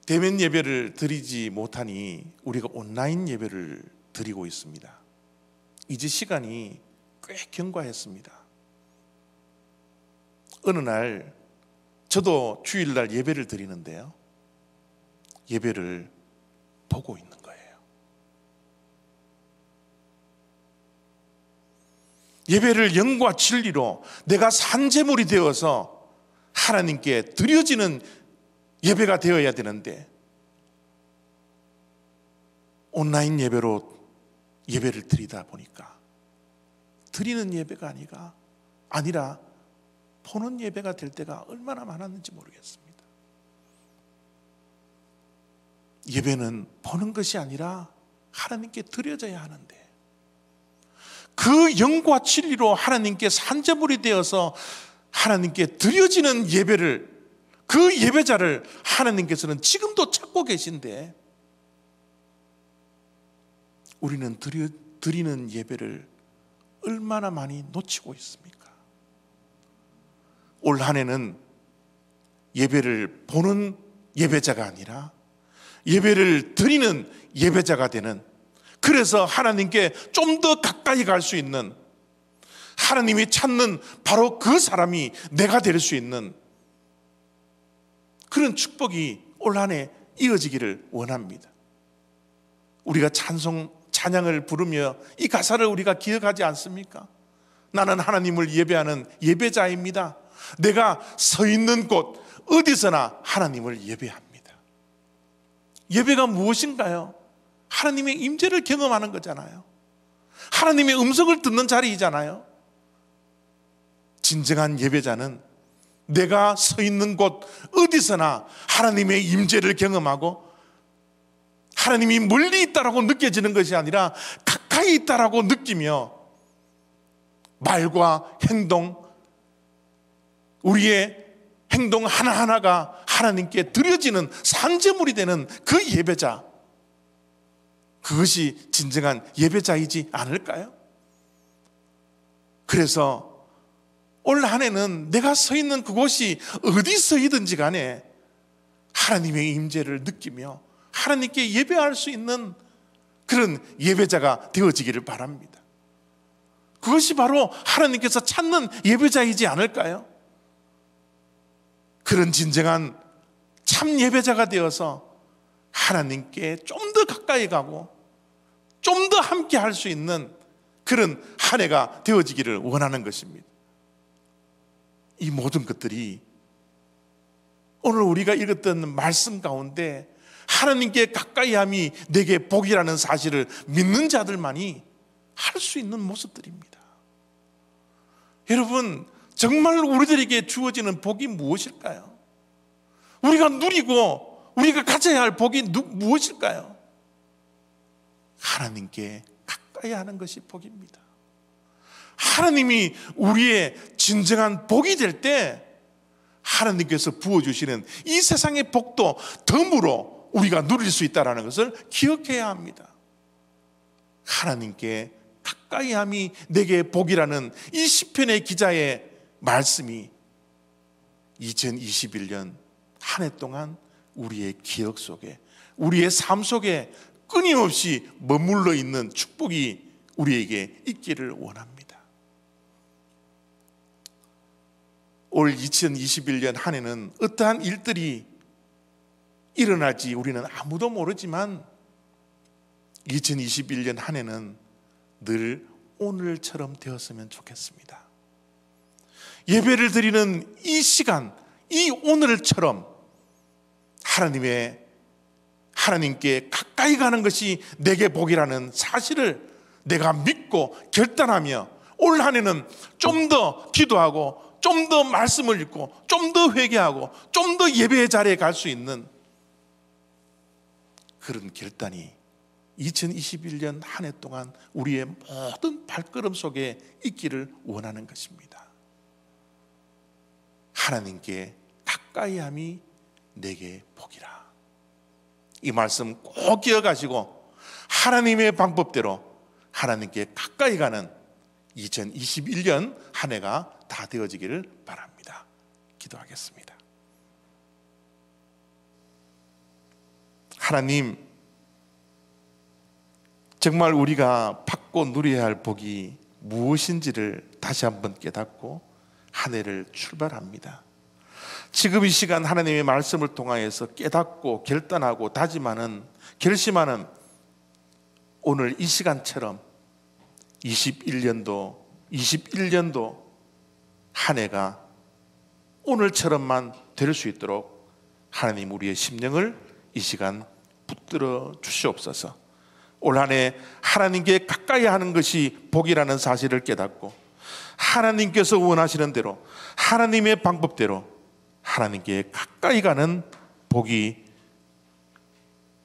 대면 예배를 드리지 못하니 우리가 온라인 예배를 드리고 있습니다. 이제 시간이 꽤 경과했습니다. 어느 날 저도 주일날 예배를 드리는데요, 예배를 보고 있는 거예요. 예배를 영과 진리로 내가 산제물이 되어서 하나님께 드려지는 예배가 되어야 되는데 온라인 예배로 예배를 드리다 보니까 드리는 예배가 아니라 보는 예배가 될 때가 얼마나 많았는지 모르겠습니다. 예배는 보는 것이 아니라 하나님께 드려져야 하는데, 그 영과 진리로 하나님께 산제물이 되어서 하나님께 드려지는 예배를, 그 예배자를 하나님께서는 지금도 찾고 계신데, 우리는 드리는 예배를 얼마나 많이 놓치고 있습니까? 올 한 해는 예배를 보는 예배자가 아니라 예배를 드리는 예배자가 되는, 그래서 하나님께 좀 더 가까이 갈 수 있는, 하나님이 찾는 바로 그 사람이 내가 될 수 있는 그런 축복이 올 한 해 이어지기를 원합니다. 우리가 찬양을 부르며 이 가사를 우리가 기억하지 않습니까? 나는 하나님을 예배하는 예배자입니다. 내가 서 있는 곳 어디서나 하나님을 예배합니다. 예배가 무엇인가요? 하나님의 임재를 경험하는 거잖아요. 하나님의 음성을 듣는 자리이잖아요. 진정한 예배자는 내가 서 있는 곳 어디서나 하나님의 임재를 경험하고, 하나님이 멀리 있다라고 느껴지는 것이 아니라 가까이 있다라고 느끼며, 말과 행동, 우리의 행동 하나하나가 하나님께 드려지는 산제물이 되는 그 예배자, 그것이 진정한 예배자이지 않을까요? 그래서 올 한 해는 내가 서 있는 그곳이 어디서이든지 간에 하나님의 임재를 느끼며 하나님께 예배할 수 있는 그런 예배자가 되어지기를 바랍니다. 그것이 바로 하나님께서 찾는 예배자이지 않을까요? 그런 진정한 참 예배자가 되어서 하나님께 좀 더 가까이 가고 좀 더 함께 할 수 있는 그런 한 해가 되어지기를 원하는 것입니다. 이 모든 것들이 오늘 우리가 읽었던 말씀 가운데 하나님께 가까이함이 내게 복이라는 사실을 믿는 자들만이 할 수 있는 모습들입니다. 여러분, 정말 우리들에게 주어지는 복이 무엇일까요? 우리가 누리고 우리가 가져야 할 복이 무엇일까요? 하나님께 가까이 하는 것이 복입니다. 하나님이 우리의 진정한 복이 될 때 하나님께서 부어주시는 이 세상의 복도 덤으로 우리가 누릴 수 있다는 것을 기억해야 합니다. 하나님께 가까이함이 내게 복이라는 이 시편의 기자의 말씀이 2021년 한 해 동안 우리의 기억 속에, 우리의 삶 속에 끊임없이 머물러 있는 축복이 우리에게 있기를 원합니다. 올 2021년 한 해는 어떠한 일들이 일어날지 우리는 아무도 모르지만 2021년 한 해는 늘 오늘처럼 되었으면 좋겠습니다. 예배를 드리는 이 시간, 이 오늘처럼 하나님께 가까이 가는 것이 내게 복이라는 사실을 내가 믿고 결단하며 올 한 해는 좀 더 기도하고 좀 더 말씀을 읽고 좀 더 회개하고 좀 더 예배의 자리에 갈 수 있는 그런 결단이 2021년 한 해 동안 우리의 모든 발걸음 속에 있기를 원하는 것입니다. 하나님께 가까이함이 내게 복이라. 이 말씀 꼭 기억하시고 하나님의 방법대로 하나님께 가까이 가는 2021년 한 해가 다 되어지기를 바랍니다. 기도하겠습니다. 하나님, 정말 우리가 받고 누려야 할 복이 무엇인지를 다시 한번 깨닫고 한 해를 출발합니다. 지금 이 시간 하나님의 말씀을 통하여서 깨닫고 결단하고 다짐하는, 결심하는 오늘 이 시간처럼 21년도 한 해가 오늘처럼만 될 수 있도록 하나님 우리의 심령을 이 시간 붙들어 주시옵소서. 올 한 해 하나님께 가까이 하는 것이 복이라는 사실을 깨닫고 하나님께서 원하시는 대로 하나님의 방법대로 하나님께 가까이 가는 복이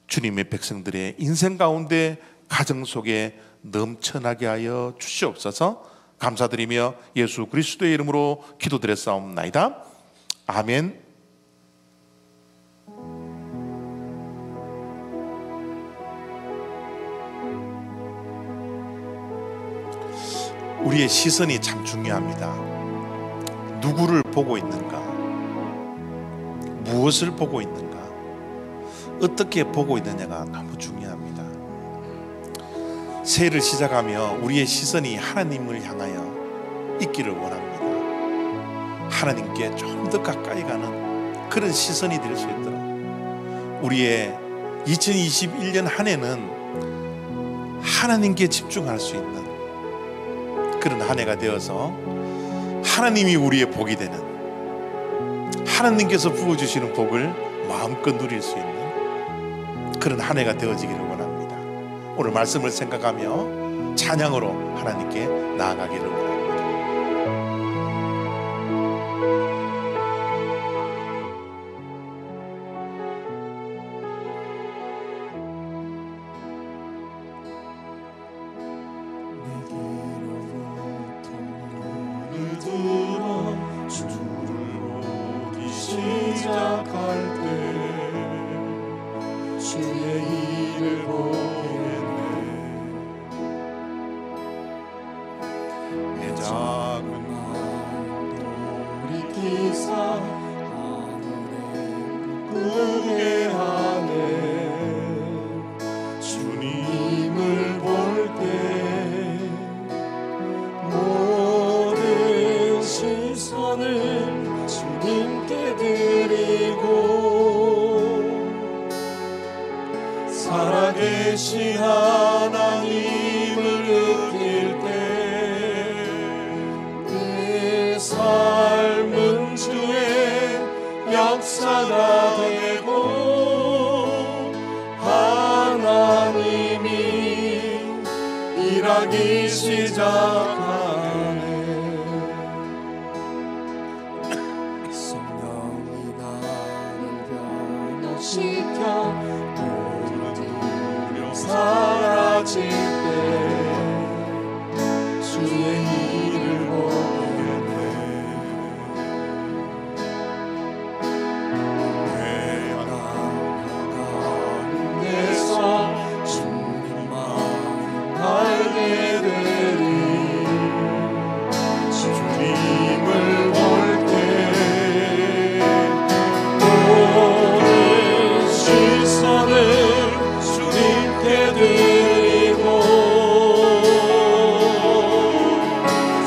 주님의 백성들의 인생 가운데 가정 속에 넘쳐나게 하여 주시옵소서. 감사드리며 예수 그리스도의 이름으로 기도드렸사옵나이다. 아멘. 우리의 시선이 참 중요합니다. 누구를 보고 있는가? 무엇을 보고 있는가? 어떻게 보고 있느냐가 너무 중요합니다. 새해를 시작하며 우리의 시선이 하나님을 향하여 있기를 원합니다. 하나님께 좀 더 가까이 가는 그런 시선이 될 수 있도록 우리의 2021년 한 해는 하나님께 집중할 수 있는 그런 한 해가 되어서 하나님이 우리의 복이 되는, 하나님께서 부어주시는 복을 마음껏 누릴 수 있는 그런 한 해가 되어지기를 원합니다. 오늘 말씀을 생각하며 찬양으로 하나님께 나아가기를 원합니다. 시작할 때 주의 일을 보겠네. 내 작은 마음도 돌이키사 하늘에 꾸게 하네. 주님을 볼 때 모든 시선을 주님께 드리고 살아계신 하나님을 느낄 때 그 삶은 주의 역사가 되고 하나님이 일하기 시작하네. 시켜 두려 사라질 때 주의 일을 보겠네. 내가 가운데서 주님만 알게 되리. 주님을 볼 때 시선을 주님께 드리고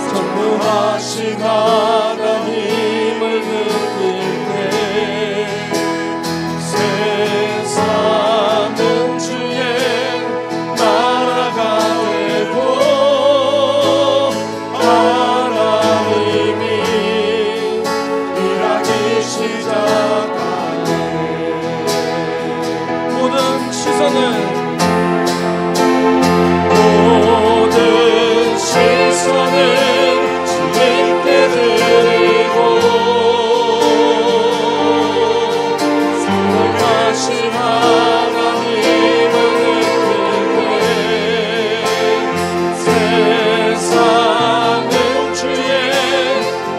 전능하신 하나님을 느낄 때 세상은 주의 나라가 되고 하나님이 일하기 시작하네. 모든 시선을 주님께 드리고 선하신 하나님을 느낄 때 세상은 주의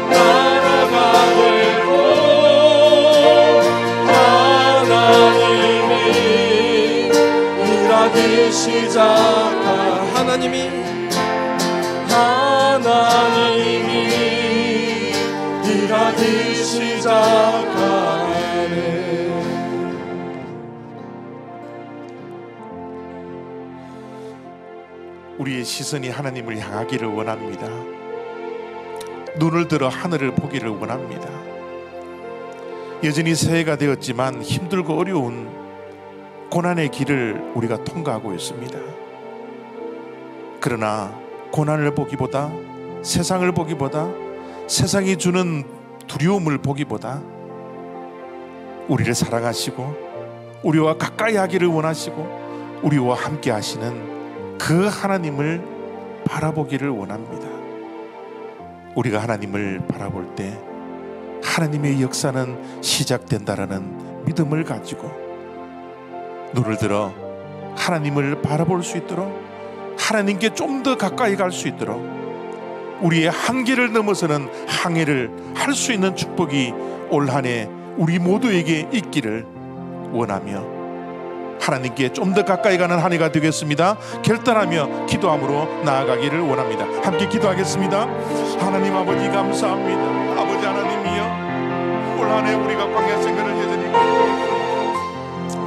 나라가 되고 하나님이 일하기 시작한 하나님이 일하기 시작하네. 우리의 시선이 하나님을 향하기를 원합니다. 눈을 들어 하늘을 보기를 원합니다. 여전히 새해가 되었지만 힘들고 어려운 고난의 길을 우리가 통과하고 있습니다. 그러나 고난을 보기보다, 세상을 보기보다, 세상이 주는 두려움을 보기보다 우리를 사랑하시고 우리와 가까이 하기를 원하시고 우리와 함께 하시는 그 하나님을 바라보기를 원합니다. 우리가 하나님을 바라볼 때 하나님의 역사는 시작된다라는 믿음을 가지고 눈을 들어 하나님을 바라볼 수 있도록, 하나님께 좀 더 가까이 갈 수 있도록, 우리의 한계를 넘어서는 항해를 할 수 있는 축복이 올 한 해 우리 모두에게 있기를 원하며 하나님께 좀 더 가까이 가는 한 해가 되겠습니다. 결단하며 기도함으로 나아가기를 원합니다. 함께 기도하겠습니다. 하나님 아버지 감사합니다. 아버지 하나님이여, 올 한 해 우리가 광야 생활을 여전히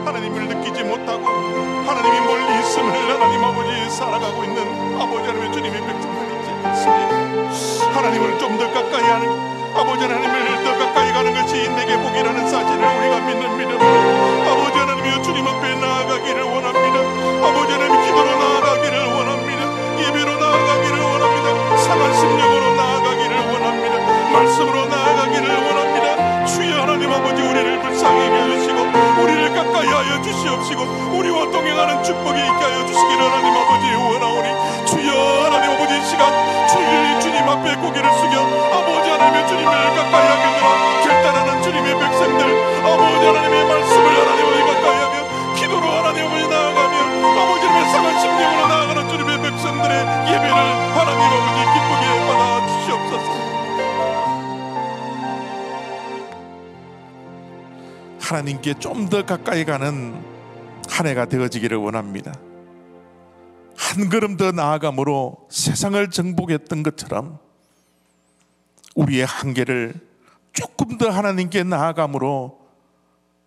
하나님을 느끼지 못하고 하나님이 멀리 있음을 하나님 아버지 살아가고 있는 아버지 하나님의 주님의 백성들이지 않습니다. 하나님을 좀 더 가까이 하는, 아버지 하나님을 더 가까이 가는 것이 내게 복이라는 사실을 우리가 믿는 믿음으로 아버지 하나님이여 주님 앞에 나아가기를 원합니다. 아버지 하나님 기도로 나아가기를 원합니다. 예배로 나아가기를 원합니다. 상한 심령으로 나아가기를 원합니다. 말씀으로 나아가기를 원합니다. 주여 하나님 아버지, 우리를 불쌍히 여겨주시고 우리를 가까이 하여 주시옵시고 우리와 동행하는 축복이 있게 하여 주시기를 하나님 아버지 원하오니, 주여 하나님 아버지 이 시간 주님 앞에 고개를 숙여 아버지 하나님의 주님을 가까이 하겠노라 결단하는 주님의 백성들, 아버지 하나님의 말씀을 하나님 아버지 가까이 하며 기도로 하나님 아버지 나아가며 아버지 하나님의 상한 심령으로 나아가는 주님의 백성들의 예배를 하나님 아버지 기쁘게 받아 주시옵소서. 하나님께 좀 더 가까이 가는 한 해가 되어지기를 원합니다. 한 걸음 더 나아감으로 세상을 정복했던 것처럼 우리의 한계를 조금 더 하나님께 나아감으로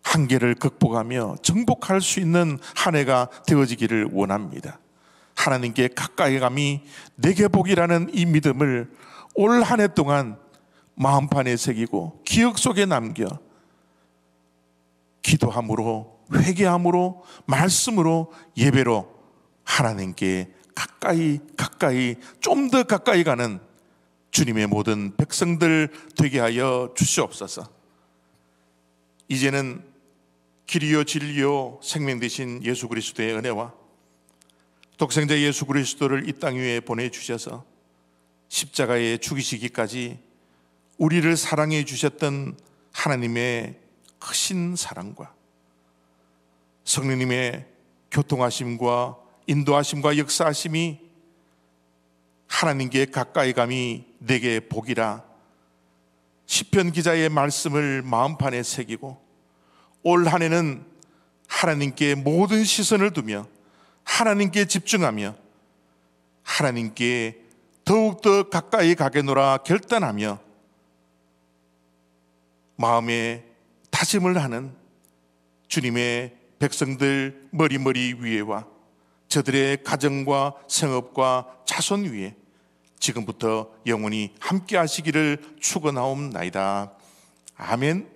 한계를 극복하며 정복할 수 있는 한 해가 되어지기를 원합니다. 하나님께 가까이 감이 내게 복이라는 이 믿음을 올 한 해 동안 마음판에 새기고 기억 속에 남겨 기도함으로, 회개함으로, 말씀으로, 예배로 하나님께 가까이 좀 더 가까이 가는 주님의 모든 백성들 되게 하여 주시옵소서. 이제는 길이요 진리요 생명 되신 예수 그리스도의 은혜와 독생자 예수 그리스도를 이 땅 위에 보내주셔서 십자가에 죽이시기까지 우리를 사랑해 주셨던 하나님의 크신 사랑과 성령님의 교통하심과 인도하심과 역사하심이 하나님께 가까이 감이 내게 복이라 시편 기자의 말씀을 마음판에 새기고 올 한 해는 하나님께 모든 시선을 두며 하나님께 집중하며 하나님께 더욱더 가까이 가겠노라 결단하며 마음에 다짐을 하는 주님의 백성들 머리 위에와 저들의 가정과 생업과 자손 위에 지금부터 영원히 함께 하시기를 축원하옵나이다. 아멘.